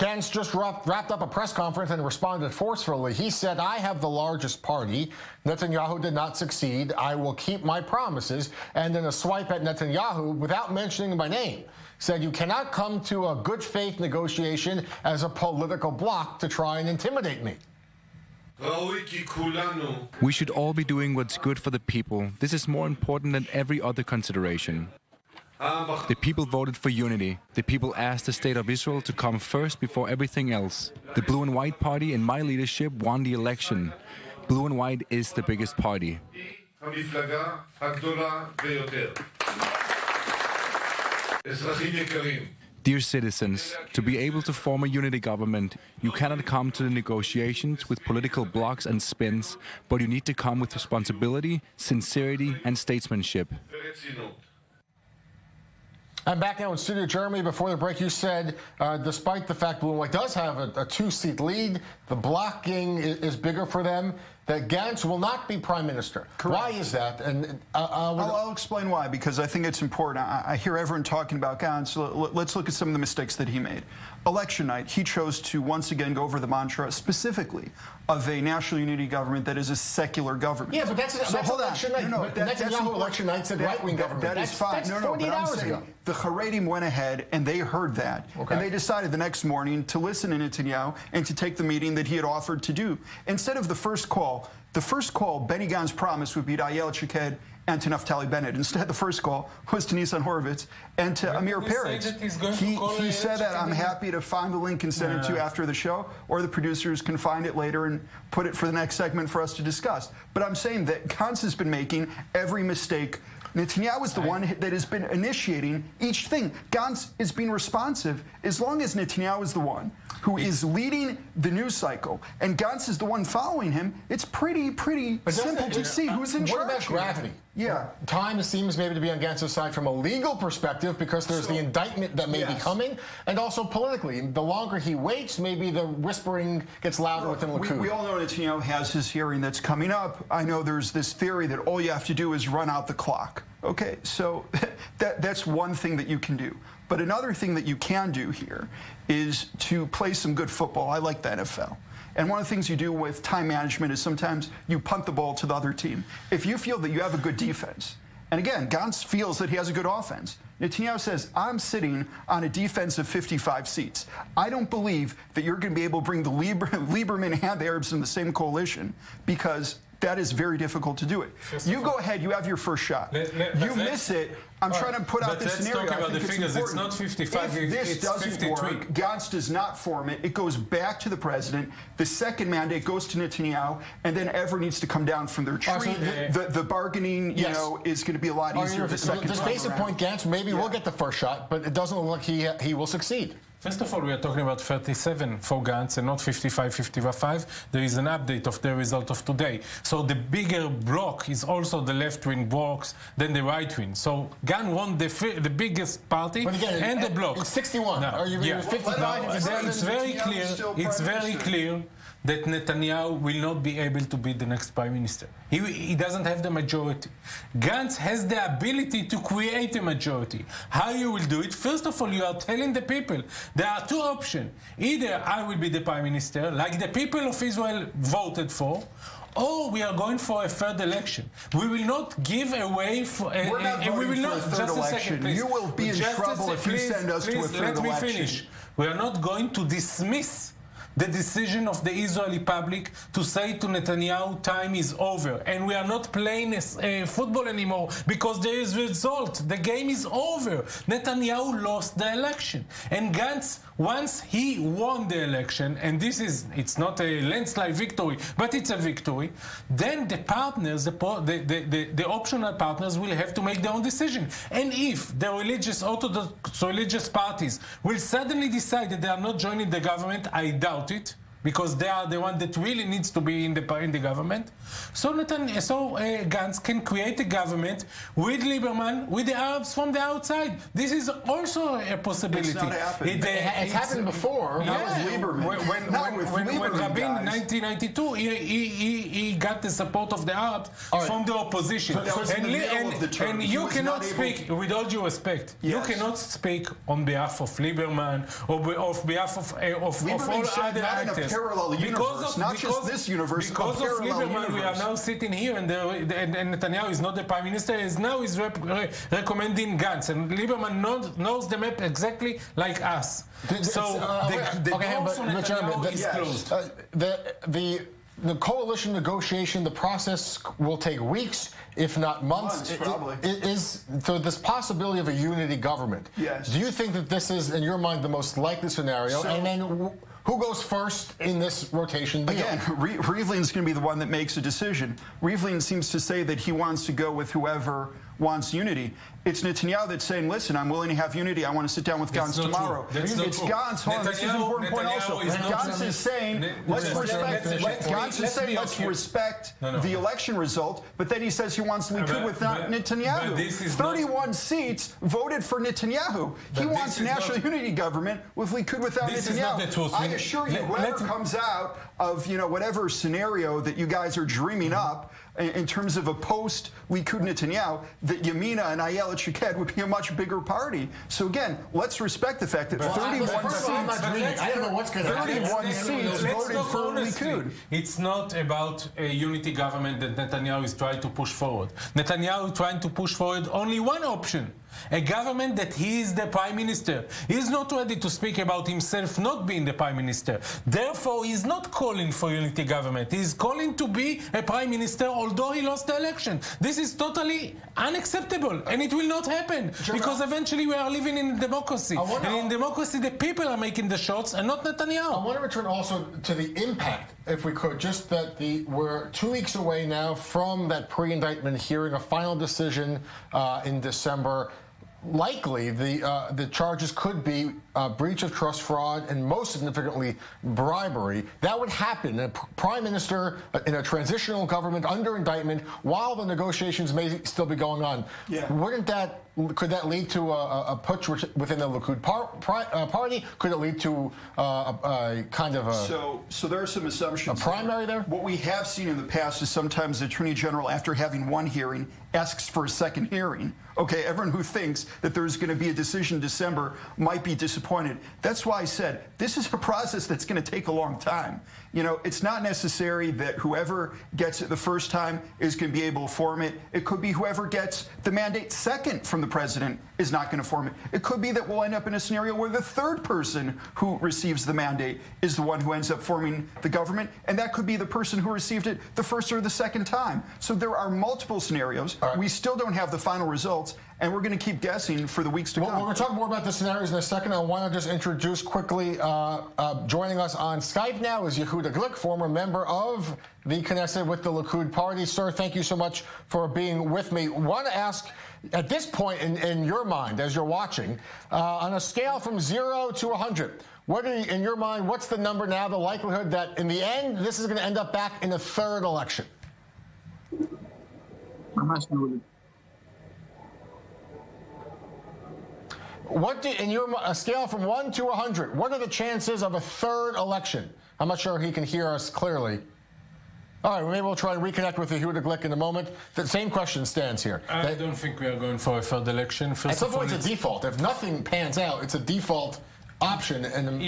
Gantz just wrapped up a press conference and responded forcefully. He said, I have the largest party. Netanyahu did not succeed. I will keep my promises. And in a swipe at Netanyahu, without mentioning my name, said you cannot come to a good faith negotiation as a political bloc to try and intimidate me. We should all be doing what's good for the people. This is more important than every other consideration. The people voted for unity. The people asked the state of Israel to come first before everything else. The Blue and White Party in my leadership won the election. Blue and White is the biggest party. Dear citizens, to be able to form a unity government, you cannot come to the negotiations with political blocs and spins, but you need to come with responsibility, sincerity, and statesmanship. I'm back now in studio. Jeremy, before the break, you said, despite the fact Blue and White does have a two-seat lead, the blocking is bigger for them, that Gantz will not be prime minister. Correct. Why is that? And I'll explain why, because I think it's important. I hear everyone talking about Gantz. Let's look at some of the mistakes that he made. Election night, he chose to once again go over the mantra specifically of a national unity government that is a secular government. Yeah, but that's election night. No, Netanyahu election night said right-wing government. That is fine. That's 48 hours ago. The Haredim went ahead and they heard that. Okay. And they decided the next morning to listen to Netanyahu and to take the meeting that he had offered to do. Instead of the first call, Benny Gantz promised would be to Ayelet Shaked and to Naftali Bennett. Instead, the first call was to Nisan Horowitz and to Amir Peretz. He said that. I'm happy to find the link and send it to you after the show, or the producers can find it later and put it for the next segment for us to discuss. But I'm saying that Gantz has been making every mistake. Netanyahu is the one that has been initiating each thing. Gantz is being responsive as long as Netanyahu is the one who is leading the news cycle and Gantz is the one following him. It's pretty simple to see who's in charge. What about gravity? Yeah. Time seems maybe to be on Gantz's side from a legal perspective because there's the indictment that may be coming, and also politically. The longer he waits, maybe the whispering gets louder within Likud. We all know Netanyahu has his hearing that's coming up. I know there's this theory that all you have to do is run out the clock. Okay, so that's one thing that you can do. But another thing that you can do here is to play some good football. I like the NFL. And one of the things you do with time management is sometimes you punt the ball to the other team. If you feel that you have a good defense, and again, Gantz feels that he has a good offense, Netanyahu says, I'm sitting on a defense of 55 seats. I don't believe that you're going to be able to bring the Lieberman and the Arabs in the same coalition because that is very difficult to do it. You go ahead, you have your first shot. You miss it. I'm trying to put out this scenario. Let's talk about the figures. It's not 55, it's 53. Work, Gantz does not form it. It goes back to the president. The second mandate goes to Netanyahu, and then everyone needs to come down from their tree. The bargaining, is going to be a lot easier the second time This basic point, Gantz, maybe we'll get the first shot, but it doesn't look like he will succeed. First of all, we are talking about 37 for Gantz and not 55, 55. There is an update of the result of today. So the bigger block is also the left-wing blocks than the right-wing. So Gantz won the biggest party and the block. It's 61. Are you 55? It's very clear that Netanyahu will not be able to be the next prime minister. He doesn't have the majority. Gantz has the ability to create a majority. How you will do it? First of all, you are telling the people there are two options. Either I will be the prime minister, like the people of Israel voted for, or we are going for a third election. We will not give away for we will not for a third election. You will be in trouble if you send us to a third election. Let me finish. We are not going to dismiss the decision of the Israeli public to say to Netanyahu, time is over. And we are not playing football anymore because there is result. The game is over. Netanyahu lost the election. And Gantz, once he won the election, and it's not a landslide victory, but it's a victory, then the partners, the optional partners will have to make their own decision. And if the Orthodox religious parties will suddenly decide that they are not joining the government, I doubt it. because they are the one that really needs to be in the government. So Gantz can create a government with Lieberman, with the Arabs from the outside. This is also a possibility. It's not happened. It's happened before. Not with Lieberman. When Rabin in 1992, he got the support of the Arabs from the opposition. And you cannot speak, with all due respect, you cannot speak on behalf of Lieberman or on behalf of all other actors. Parallel universe, not just this universe, because of Lieberman, we are now sitting here, and Netanyahu is not the prime minister. He's recommending Gantz, and Lieberman knows the map exactly like us. So the goal for Netanyahu is closed. The coalition negotiation, the process will take weeks, if not months. Probably. So this possibility of a unity government. Yes. Do you think that this is, in your mind, the most likely scenario? And then who goes first in this rotation deal? Again, Rivlin's going to be the one that makes a decision. Rivlin seems to say that he wants to go with whoever wants unity. It's Netanyahu that's saying, listen, I'm willing to have unity. I want to sit down with Gantz tomorrow. It's Gantz. Hold on, this is an important point also. Gantz is saying, let's respect the election result, but then he says he wants Likud without Netanyahu. 31 seats voted for Netanyahu. He wants a national unity government with Likud without Netanyahu. I assure you, whoever comes out of whatever scenario that you guys are dreaming up in terms of a post-Likud Netanyahu, that Yamina and Ayelet Shaked would be a much bigger party. So again, let's respect the fact that 31 seats. I don't know what's going to happen. 31 seats voted for Likud. It's not about a unity government that Netanyahu is trying to push forward. Netanyahu is trying to push forward only one option. A government that he is the prime minister. He is not ready to speak about himself not being the prime minister. Therefore, he is not calling for unity government. He is calling to be a prime minister, although he lost the election. This is totally unacceptable, and it will not happen, because eventually we are living in a democracy. And in democracy, the people are making the shots and not Netanyahu. I want to return also to the impact, if we could, just that we're 2 weeks away now from that pre-indictment hearing, a final decision in December. Likely, the charges could be breach of trust, fraud, and most significantly, bribery. That would happen. A prime minister in a transitional government under indictment while the negotiations may still be going on. Yeah. Could that lead to a putsch within the Likud party? Could it lead to a kind of a... So there are some assumptions. A primary there? What we have seen in the past is sometimes the Attorney General, after having one hearing, asks for a second hearing. Okay, everyone who thinks that there's going to be a decision in December might be disappointed. That's why I said this is a process that's going to take a long time. It's not necessary that whoever gets it the first time is going to be able to form it. It could be whoever gets the mandate second from the president is not going to form it. It could be that we'll end up in a scenario where the third person who receives the mandate is the one who ends up forming the government, and that could be the person who received it the first or the second time. So there are multiple scenarios. Right. We still don't have the final results, and we're going to keep guessing for the weeks to come. We're going to talk more about the scenarios in a second. I want to just introduce quickly, joining us on Skype now is Yehuda Glick, former member of the Knesset with the Likud party. Sir, thank you so much for being with me. I want to ask, at this point in your mind, as you're watching, on a scale from 0 to 100, in your mind, what's the number now, the likelihood that in the end, this is going to end up back in a third election? A scale from 1 to 100, what are the chances of a third election? I'm not sure he can hear us clearly. All right, maybe we'll try to reconnect with Yehuda Glick in a moment. The same question stands here. I don't think we are going for a third election. At some point, it's a default. If nothing pans out, it's a default option in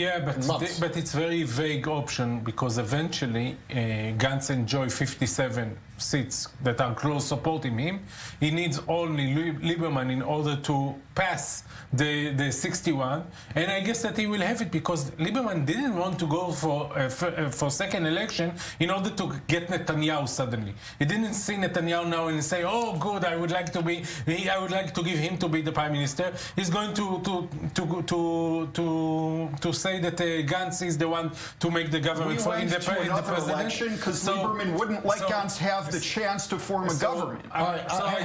months. But it's a very vague option, because eventually Gantz enjoys 57 seats that are close supporting him. He needs only Lieberman in order to pass the 61, and I guess that he will have it, because Lieberman didn't want to go for second election in order to get Netanyahu suddenly. He didn't see Netanyahu now and say, "Oh, good, I would like to give him to be the prime minister." He's going to say that Gantz is the one to make the government in the president. Because Lieberman wouldn't let Gantz have the chance to form a government. I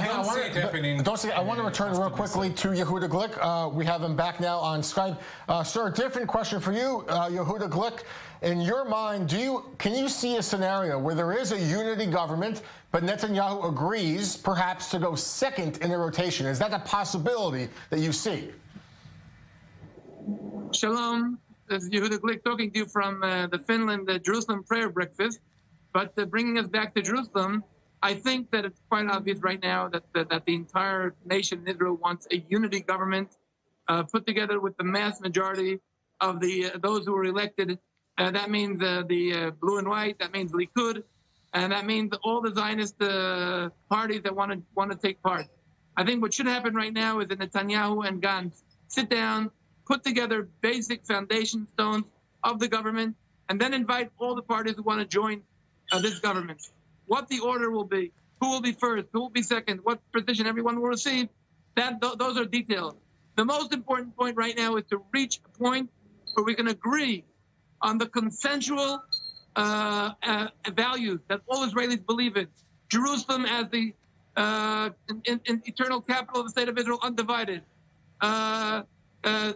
don't see it happening. I want to return real quickly to Yehuda Glick. We have him back now on Skype. Sir, different question for you, Yehuda Glick. In your mind, can you see a scenario where there is a unity government, but Netanyahu agrees perhaps to go second in the rotation? Is that a possibility that you see? Shalom. This is Yehuda Glick talking to you from the Finland Jerusalem prayer breakfast. But bringing us back to Jerusalem, I think that it's quite obvious right now that the entire nation in Israel wants a unity government put together with the mass majority of those who were elected. That means the blue and white. That means Likud, and that means all the Zionist parties that want to take part. I think what should happen right now is that Netanyahu and Gantz sit down, put together basic foundation stones of the government, and then invite all the parties who want to join this government. What the order will be, who will be first, who will be second, what position everyone will receive, those are details. The most important point right now is to reach a point where we can agree on the consensual values that all Israelis believe in. Jerusalem as the eternal capital of the state of Israel, undivided.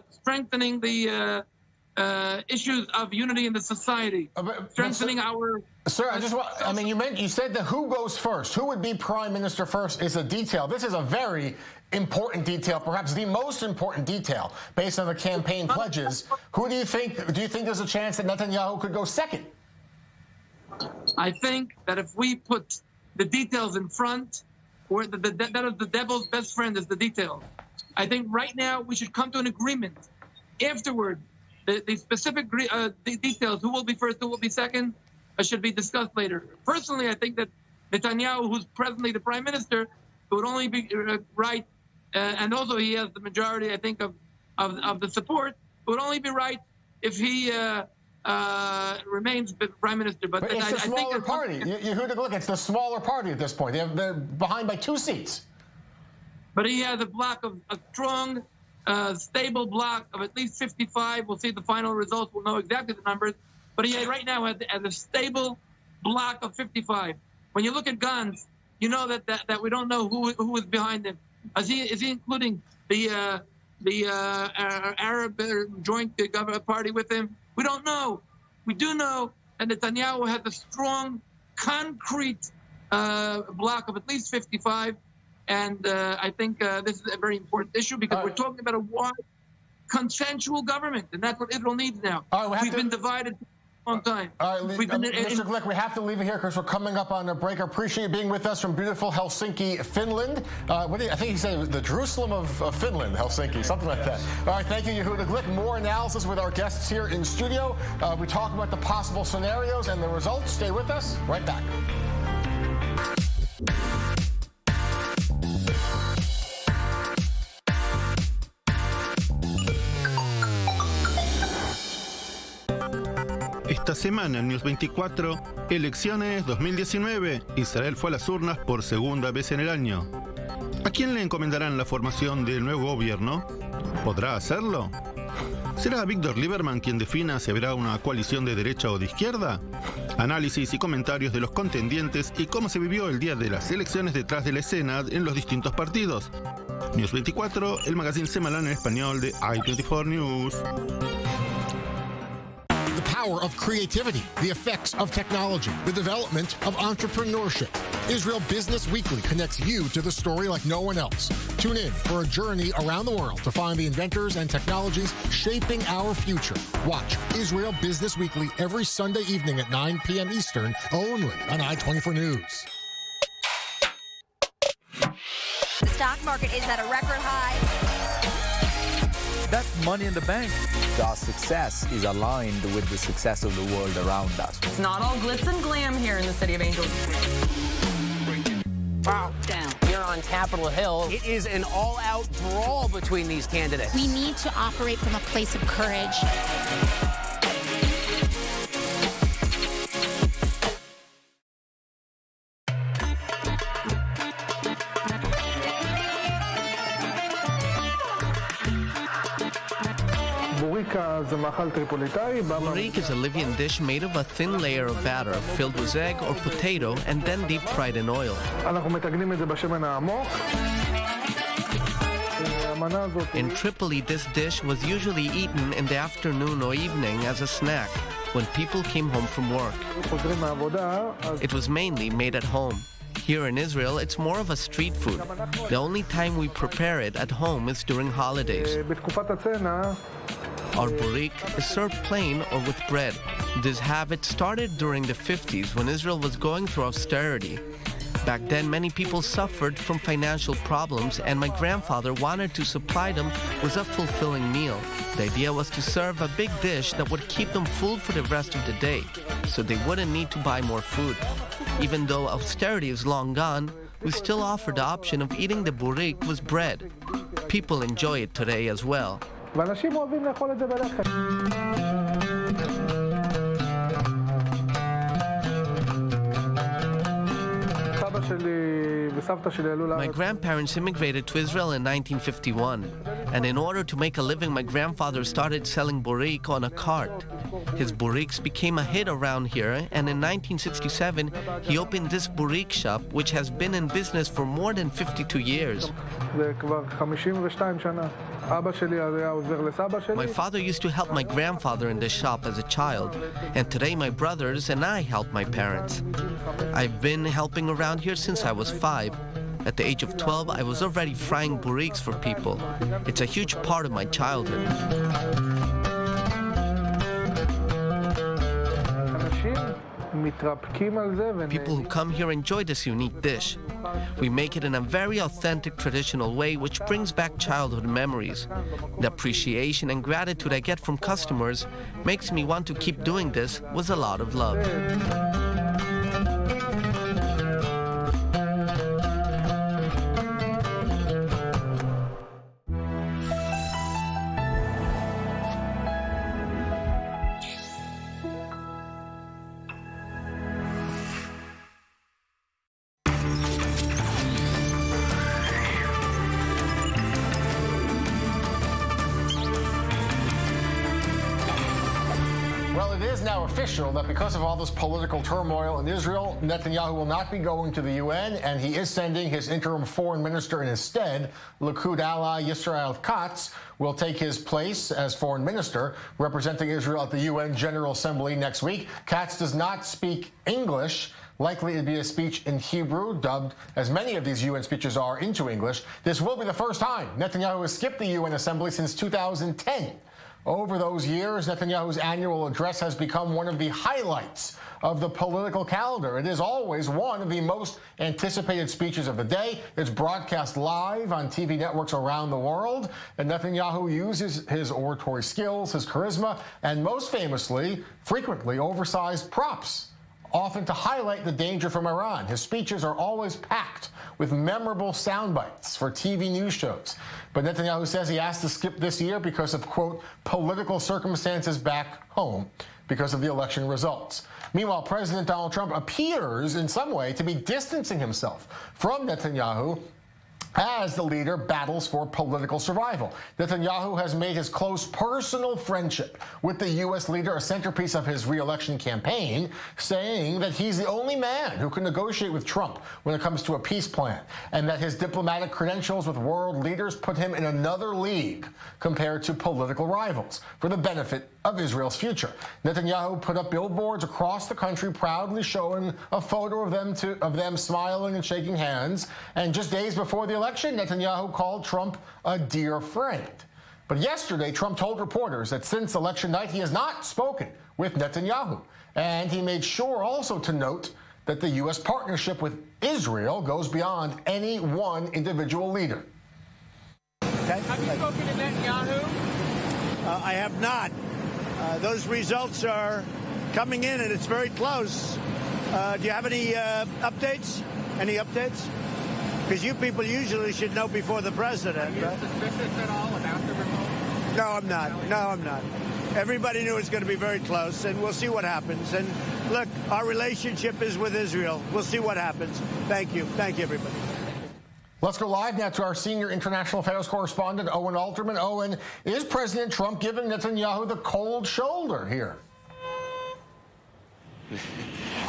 Strengthening the issues of unity in the society. Strengthening our... Sir, you said that who goes first, who would be prime minister first is a detail. This is a very important detail, perhaps the most important detail, based on the campaign pledges. Who do you think there's a chance that Netanyahu could go second? I think that if we put the details in front, or that is the devil's best friend is the detail. I think right now we should come to an agreement. Afterward, the specific the details, who will be first, who will be second, should be discussed later. Personally, I think that Netanyahu, who's presently the prime minister, it would only be right, and also he has the majority, I think, of the support. It would only be right if he remains prime minister. But it's the smaller party. Yehuda Glick, it's the smaller party at this point. They're behind by 2 seats. But he has a block of a strong, stable block of at least 55. We'll see the final results. We'll know exactly the numbers. But he right now has a stable block of 55. When you look at Gantz, you know that we don't know who is behind him. Is he including the Arab joint government party with him? We don't know. We do know that Netanyahu has a strong, concrete block of at least 55. And I think this is a very important issue because we're talking about a wide, consensual government, and that's what Israel needs now. We've been divided for a long time. Mr. Glick, we have to leave it here because we're coming up on a break. I appreciate you being with us from beautiful Helsinki, Finland. I think he said the Jerusalem of Finland, Helsinki, something like that. All right, thank you, Yehuda Glick. More analysis with our guests here in studio. We talk about the possible scenarios and the results. Stay with us. Right back. Esta semana en News 24, elecciones 2019. Israel fue a las urnas por segunda vez en el año. ¿A quién le encomendarán la formación del nuevo gobierno? ¿Podrá hacerlo? ¿Será Víctor Lieberman quien defina si habrá una coalición de derecha o de izquierda? Análisis y comentarios de los contendientes y cómo se vivió el día de las elecciones detrás de la escena en los distintos partidos. News 24, el magazine semanal en español de I24 News. Power of creativity, the effects of technology, the development of entrepreneurship. Israel Business Weekly connects you to the story like no one else. Tune in for a journey around the world to find the inventors and technologies shaping our future. Watch Israel Business Weekly every Sunday evening at 9 p.m. Eastern, only on I24 News. The stock market is at a record high. That's money in the bank. Our success is aligned with the success of the world around us. It's not all glitz and glam here in the City of Angels. Wow. Down. Here on Capitol Hill, it is an all-out brawl between these candidates. We need to operate from a place of courage. Burik is a Libyan dish made of a thin layer of batter filled with egg or potato and then deep fried in oil. In Tripoli, this dish was usually eaten in the afternoon or evening as a snack when people came home from work. It was mainly made at home. Here in Israel, it's more of a street food. The only time we prepare it at home is during holidays. Our burik is served plain or with bread. This habit started during the 50s when Israel was going through austerity. Back then, many people suffered from financial problems, and my grandfather wanted to supply them with a fulfilling meal. The idea was to serve a big dish that would keep them full for the rest of the day, so they wouldn't need to buy more food. Even though austerity is long gone, we still offer the option of eating the burik with bread. People enjoy it today as well. My grandparents immigrated to Israel in 1951, and in order to make a living, my grandfather started selling burik on a cart. His buriks became a hit around here, and in 1967, he opened this burik shop, which has been in business for more than 52 years. My father used to help my grandfather in the shop as a child, and today my brothers and I help my parents. I've been helping around here since I was 5. At the age of 12, I was already frying buriks for people. It's a huge part of my childhood. People who come here enjoy this unique dish. We make it in a very authentic, traditional way, which brings back childhood memories. The appreciation and gratitude I get from customers makes me want to keep doing this with a lot of love. That because of all this political turmoil in Israel, Netanyahu will not be going to the UN, and he is sending his interim foreign minister, and instead, Likud ally Yisrael Katz will take his place as foreign minister, representing Israel at the UN General Assembly next week. Katz does not speak English. Likely it'd be a speech in Hebrew, dubbed, as many of these UN speeches are, into English. This will be the first time Netanyahu has skipped the UN Assembly since 2010. Over those years, Netanyahu's annual address has become one of the highlights of the political calendar. It is always one of the most anticipated speeches of the day. It's broadcast live on TV networks around the world, and Netanyahu uses his oratory skills, his charisma, and most famously, frequently oversized props, often to highlight the danger from Iran. His speeches are always packed with memorable sound bites for TV news shows. But Netanyahu says he has to skip this year because of, quote, political circumstances back home because of the election results. Meanwhile, President Donald Trump appears in some way to be distancing himself from Netanyahu as the leader battles for political survival. Netanyahu has made his close personal friendship with the U.S. leader a centerpiece of his re-election campaign, saying that he's the only man who can negotiate with Trump when it comes to a peace plan, and that his diplomatic credentials with world leaders put him in another league compared to political rivals for the benefit of Israel's future. Netanyahu put up billboards across the country proudly showing a photo of them smiling and shaking hands, and just days before the election, Netanyahu called Trump a dear friend. But yesterday, Trump told reporters that since election night, he has not spoken with Netanyahu. And he made sure also to note that the U.S. partnership with Israel goes beyond any one individual leader. Okay. Have you spoken to Netanyahu? I have not. Those results are coming in, and it's very close. Do you have any updates? Any updates? Because you people usually should know before the president. Are you suspicious at all about the result? No, I'm not. No, I'm not. Everybody knew it was going to be very close, and we'll see what happens. And look, our relationship is with Israel. We'll see what happens. Thank you. Thank you, everybody. Let's go live now to our senior international affairs correspondent, Owen Alterman. Owen, is President Trump giving Netanyahu the cold shoulder here?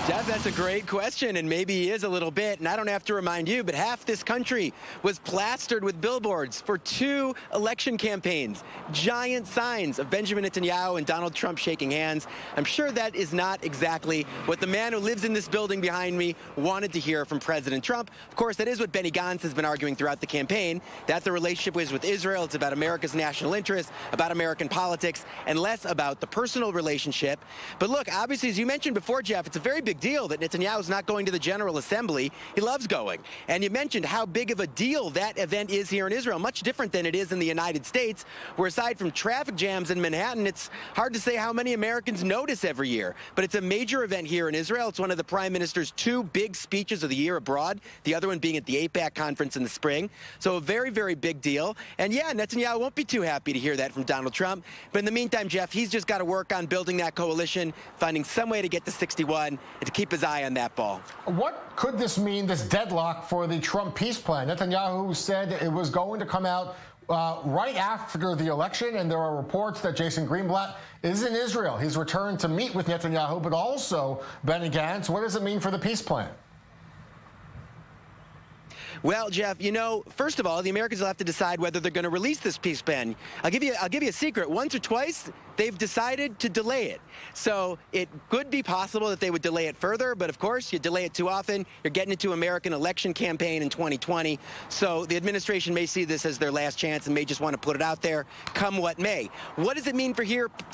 Jeff, that's a great question, and maybe he is a little bit. And I don't have to remind you, but half this country was plastered with billboards for 2 election campaigns. Giant signs of Benjamin Netanyahu and Donald Trump shaking hands. I'm sure that is not exactly what the man who lives in this building behind me wanted to hear from President Trump. Of course, that is what Benny Gantz has been arguing throughout the campaign, that the relationship was with Israel. It's about America's national interests, about American politics, and less about the personal relationship. But look, obviously, as you mentioned before, Jeff, it's a very big deal that Netanyahu's not going to the General Assembly. He loves going. And you mentioned how big of a deal that event is here in Israel, much different than it is in the United States, where aside from traffic jams in Manhattan, it's hard to say how many Americans notice every year. But it's a major event here in Israel. It's one of the Prime Minister's 2 big speeches of the year abroad, the other one being at the AIPAC conference in the spring. So a very, very big deal. And yeah, Netanyahu won't be too happy to hear that from Donald Trump. But in the meantime, Jeff, he's just got to work on building that coalition, finding some way to get to 61 and to keep his eye on that ball. What could this mean, this deadlock for the Trump peace plan? Netanyahu said it was going to come out right after the election, and there are reports that Jason Greenblatt is in Israel. He's returned to meet with Netanyahu, but also Benny Gantz. What does it mean for the peace plan? Well, Jeff, you know, first of all, the Americans will have to decide whether they're going to release this peace plan. I'll give you a secret. Once or twice, they've decided to delay it. So it could be possible that they would delay it further, but of course, you delay it too often, you're getting into American election campaign in 2020. So the administration may see this as their last chance and may just want to put it out there, come what may. What does it mean for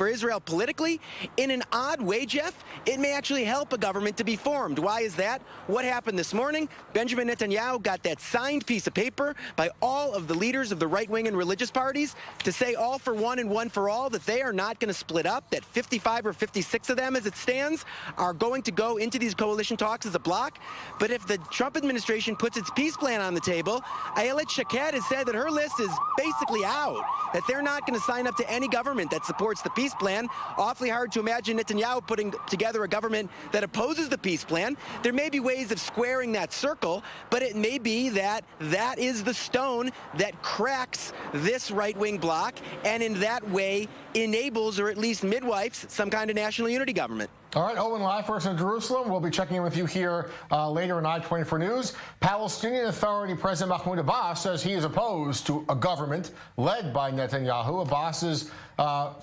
Israel politically? In an odd way, Jeff, it may actually help a government to be formed. Why is that? What happened this morning? Benjamin Netanyahu got that signed piece of paper by all of the leaders of the right-wing and religious parties to say all for one and one for all, that they are not going to split up, that 55 or 56 of them, as it stands, are going to go into these coalition talks as a bloc. But if the Trump administration puts its peace plan on the table, Ayelet Shaked has said that her list is basically out, that they're not going to sign up to any government that supports the peace plan. Awfully hard to imagine Netanyahu putting together a government that opposes the peace plan. There may be ways of squaring that circle, but it may be that that is the stone that cracks this right-wing bloc, and in that way enables, or at least midwifes, some kind of national unity government. All right, Owen, live for us in Jerusalem. We'll be checking in with you here later in I-24 News. Palestinian Authority President Mahmoud Abbas says he is opposed to a government led by Netanyahu. Abbas's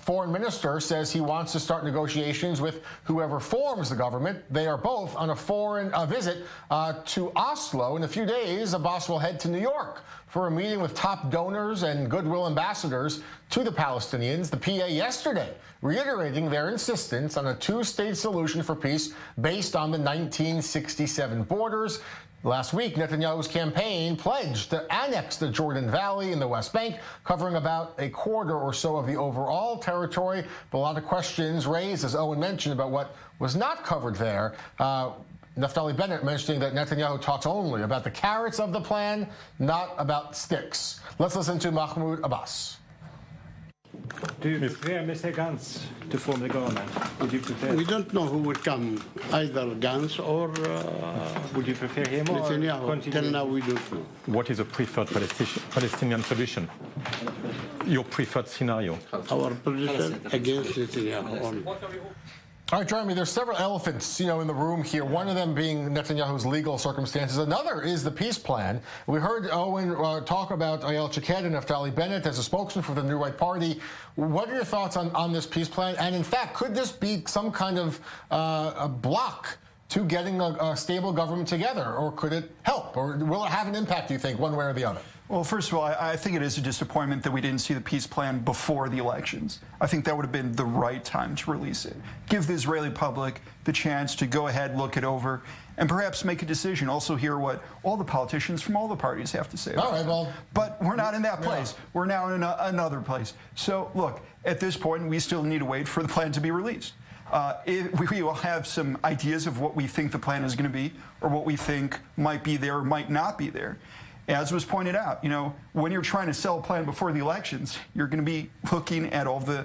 foreign minister says he wants to start negotiations with whoever forms the government. They are both on a foreign visit to Oslo. In a few days, Abbas will head to New York for a meeting with top donors and goodwill ambassadors to the Palestinians. The PA yesterday reiterating their insistence on a 2-state solution for peace based on the 1967 borders. Last week, Netanyahu's campaign pledged to annex the Jordan Valley in the West Bank, covering about a quarter or so of the overall territory. But a lot of questions raised, as Owen mentioned, about what was not covered there. Naftali Bennett mentioning that Netanyahu talks only about the carrots of the plan, not about sticks. Let's listen to Mahmoud Abbas. Do you prefer Mr. Gantz to form the government? Would you prefer? We don't know who will come, either Gantz or would you prefer him or Netanyahu? Till now, we don't know. What is a preferred Palestinian solution? Your preferred scenario? Our position against Netanyahu only. All right, Jeremy, there's several elephants, in the room here, one of them being Netanyahu's legal circumstances. Another is the peace plan. We heard Owen talk about Ayelet Shaked and Naftali Bennett as a spokesman for the New Right Party. What are your thoughts on this peace plan? And in fact, could this be some kind of a block to getting a stable government together? Or could it help? Or will it have an impact, do you think, one way or the other? Well, first of all, I think it is a disappointment that we didn't see the peace plan before the elections. I think that would have been the right time to release it. Give the Israeli public the chance to go ahead, look it over, and perhaps make a decision. Also hear what all the politicians from all the parties have to say. All right, well. But we're not in that place. Yeah. We're now in another place. So, look, at this point, we still need to wait for the plan to be released. We will have some ideas of what we think the plan is going to be, or what we think might be there or might not be there. As was pointed out, when you're trying to sell a plan before the elections, you're going to be looking at all the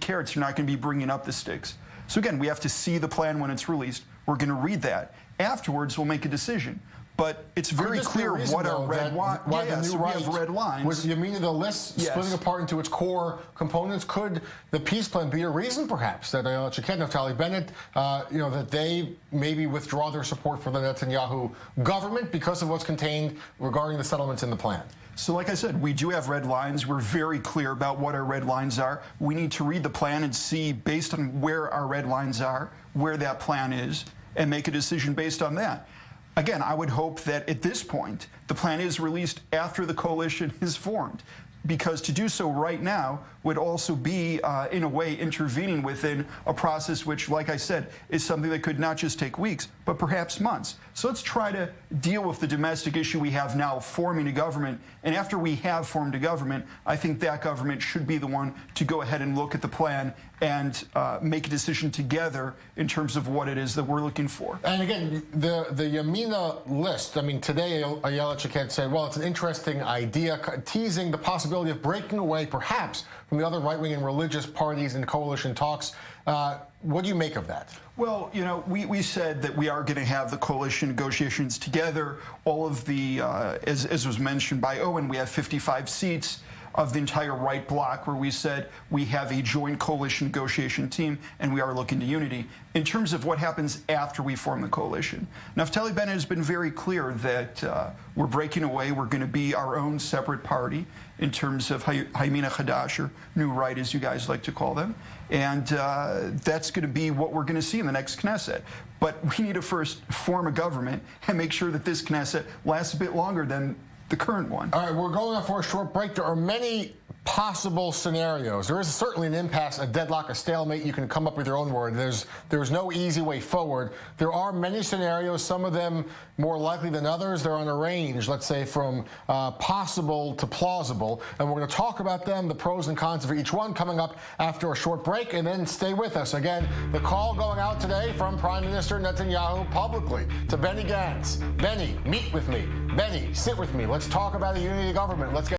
carrots. You're not going to be bringing up the sticks. So again, we have to see the plan when it's released. We're going to read that. Afterwards, we'll make a decision. but it's very clear what our red lines. Why the new right we have red lines. Was Yamina the list splitting apart into its core components? Could the peace plan be a reason, perhaps, that Shaked, Naftali Bennett, that they maybe withdraw their support for the Netanyahu government because of what's contained regarding the settlements in the plan? So like I said, we do have red lines. We're very clear about what our red lines are. We need to read the plan and see, based on where our red lines are, where that plan is, and make a decision based on that. Again, I would hope that at this point, the plan is released after the coalition is formed, because to do so right now would also be, in a way, intervening within a process which, like I said, is something that could not just take weeks, but perhaps months. So let's try to deal with the domestic issue we have now, forming a government. And after we have formed a government, I think that government should be the one to go ahead and look at the plan and make a decision together in terms of what it is that we're looking for. And again, the Yamina list, I mean, today Ayelet Shaked said, well, it's an interesting idea, teasing the possibility of breaking away, perhaps, from the other right-wing and religious parties in coalition talks. What do you make of that? Well, we said that we are going to have the coalition negotiations together. All of the, as was mentioned by Owen, we have 55 seats of the entire right bloc, where we said we have a joint coalition negotiation team and we are looking to unity. In terms of what happens after we form the coalition, Naftali Bennett has been very clear that we're breaking away. We're going to be our own separate party in terms of Hayamina Chadash, or New Right, as you guys like to call them. And that's going to be what we're going to see in the next Knesset. But we need to first form a government and make sure that this Knesset lasts a bit longer than the current one. All right, we're going on for a short break. There are many possible scenarios. There is certainly an impasse, a deadlock, a stalemate. You can come up with your own word. There's no easy way forward. There are many scenarios, some of them more likely than others. They're on a range, let's say, from possible to plausible. And we're going to talk about them, the pros and cons of each one, coming up after a short break. And then stay with us. Again, the call going out today from Prime Minister Netanyahu publicly to Benny Gantz. Benny, meet with me. Benny, sit with me. Let's talk about a unity government. Let's get